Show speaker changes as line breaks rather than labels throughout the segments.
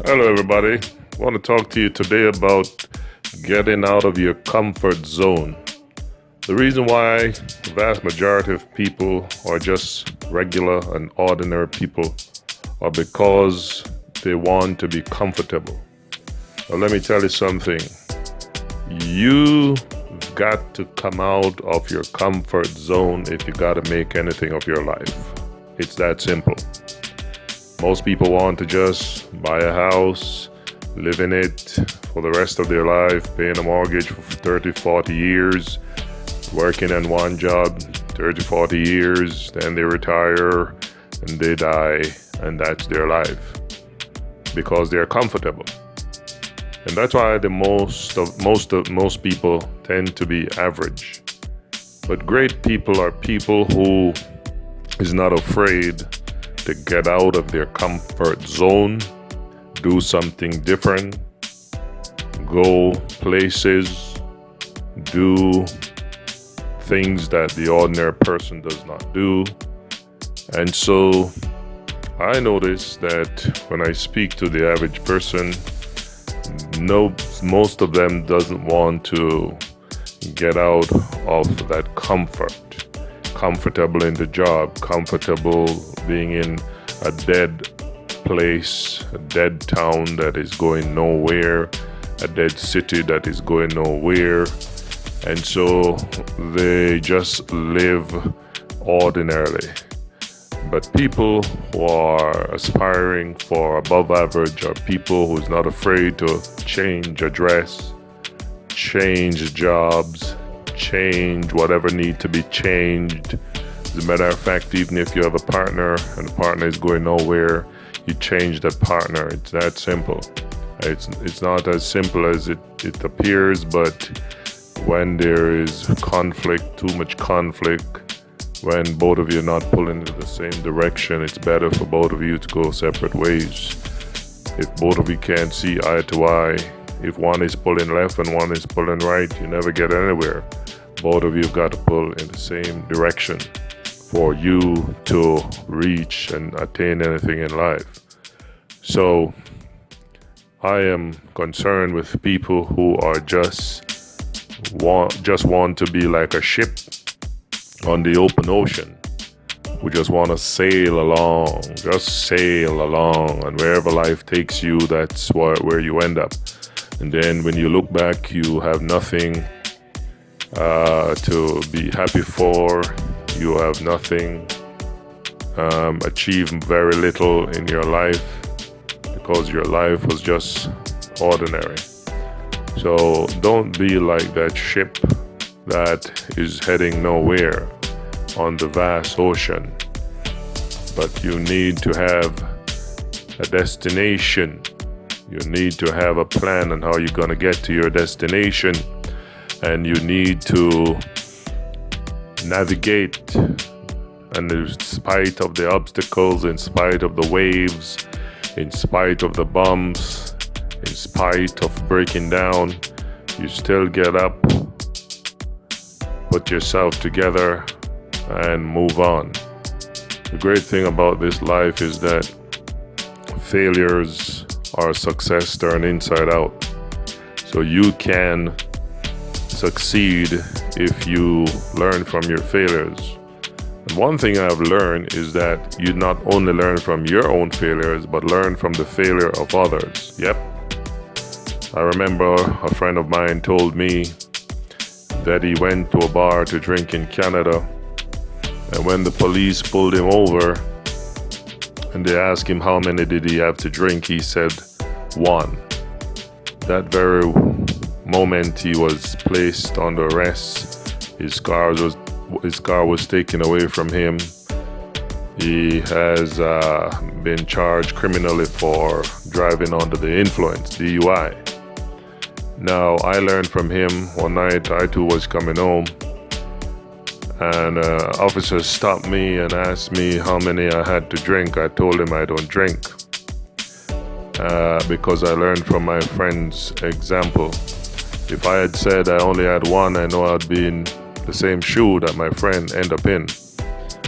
Hello, everybody. I want to talk to you today about getting out of your comfort zone. The reason why the vast majority of people are just regular and ordinary people are because they want to be comfortable. Now, let me tell you something. You've got to come out of your comfort zone if you got to make anything of your life. It's that simple. Most people want to just buy a house, live in it for the rest of their life, paying a mortgage for 30, 40 years, working in one job 30, 40 years, then they retire and they die, and that's their life because they're comfortable. And that's why most people tend to be average. But great people are people who is not afraid to get out of their comfort zone, do something different, go places, do things that the ordinary person does not do. And so I notice that when I speak to the average person, most of them doesn't want to get out of that comfortable in the job, comfortable being in a dead place, a dead town that is going nowhere, a dead city that is going nowhere. And so they just live ordinarily. But people who are aspiring for above average are people who's not afraid to change address, change jobs, change whatever need to be changed. As a matter of fact, even if you have a partner and the partner is going nowhere, you change that partner. It's that simple. It's not as simple as it appears, but when there is conflict, too much conflict, when both of you are not pulling in the same direction, it's better for both of you to go separate ways. If both of you can't see eye to eye, if one is pulling left and one is pulling right, you never get anywhere. Both of you have got to pull in the same direction for you to reach and attain anything in life. So I am concerned with people who are just want to be like a ship on the open ocean, who just want to sail along, and wherever life takes you, that's where you end up. And then when you look back, you have nothing to be happy for. You have nothing, achieved very little in your life because your life was just ordinary. So don't be like that ship that is heading nowhere on the vast ocean. But you need to have a destination. You need to have a plan on how you're going to get to your destination. And you need to navigate. And in spite of the obstacles, in spite of the waves, in spite of the bumps, in spite of breaking down, you still get up, put yourself together, and move on. The great thing about this life is that failures are success turned inside out. So you can succeed if you learn from your failures. And one thing I've learned is that you not only learn from your own failures, but learn from the failure of others. Yep. I remember a friend of mine told me that he went to a bar to drink in Canada, and when the police pulled him over and they asked him how many did he have to drink, he said one. That very moment he was placed under arrest, his car was taken away from him. He has been charged criminally for driving under the influence, DUI. Now, I learned from him one night. I too was coming home, and officer stopped me and asked me how many I had to drink. I told him I don't drink because I learned from my friend's example. If I had said I only had one, I know I'd be in the same shoe that my friend ended up in,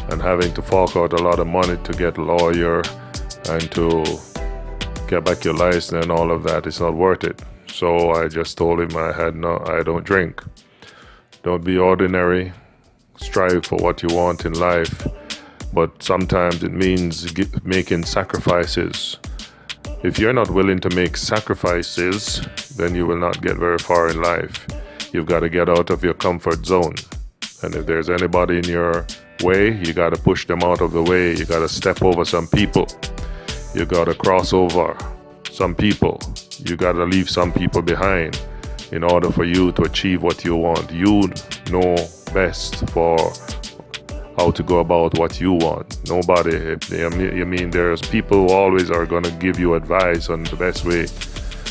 and having to fork out a lot of money to get a lawyer and to get back your license and all of that. It's not worth it. So I just told him I don't drink. Don't be ordinary. Strive for what you want in life, but sometimes it means making sacrifices. If you're not willing to make sacrifices, then you will not get very far in life. You've got to get out of your comfort zone. And if there's anybody in your way, you got to push them out of the way. You got to step over some people. You got to cross over some people. You got to leave some people behind in order for you to achieve what you want. You know best for how to go about what you want. Nobody, you mean there's people who always are going to give you advice on the best way,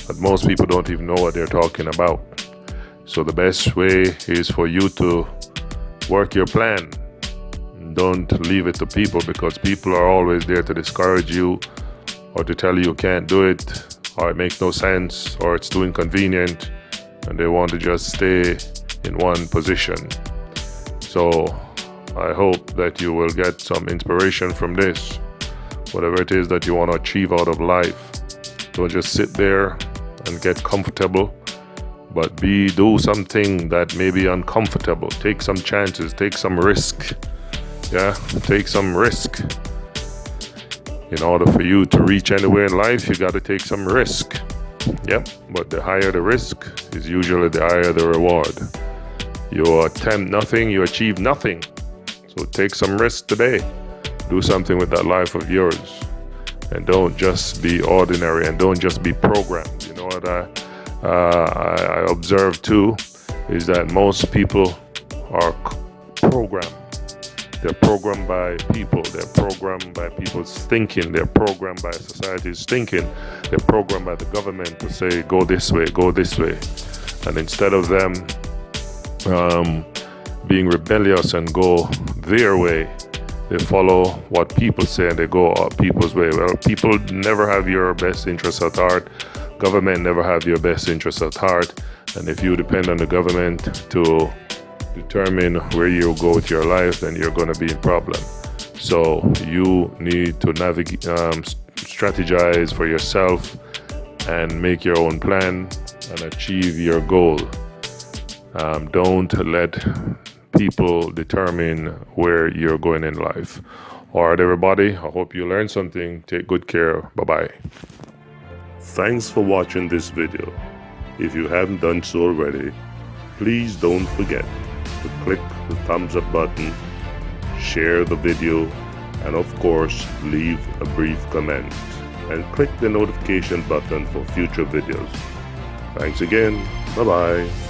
but most people don't even know what they're talking about. So the best way is for you to work your plan. Don't leave it to people, because people are always there to discourage you or to tell you can't do it, or it makes no sense, or it's too inconvenient, and they want to just stay in one position. So I hope that you will get some inspiration from this. Whatever it is that you want to achieve out of life, don't just sit there and get comfortable, but do something that may be uncomfortable. Take some chances, take some risk. Yeah, take some risk. In order for you to reach anywhere in life, you got to take some risk. Yep, but the higher the risk is usually the higher the reward. You attempt nothing, you achieve nothing. So take some risk today. Do something with that life of yours. And don't just be ordinary, and don't just be programmed. You know what I observe too is that most people are programmed. They're programmed by people. They're programmed by people's thinking. They're programmed by society's thinking. They're programmed by the government to say, go this way, go this way. And instead of them being rebellious and go their way, they follow what people say and they go people's way. Well, people never have your best interests at heart. Government never have your best interests at heart. And if you depend on the government to determine where you go with your life, then you're going to be in problem. So you need to navigate, strategize for yourself and make your own plan and achieve your goal. Don't let people determine where you're going in life. All right, everybody, I hope you learned something. Take good care. Bye-bye. Thanks for watching this video. If you haven't done so already, please don't forget to click the thumbs up button, share the video, and of course leave a brief comment, and click the notification button for future videos. Thanks again. Bye bye.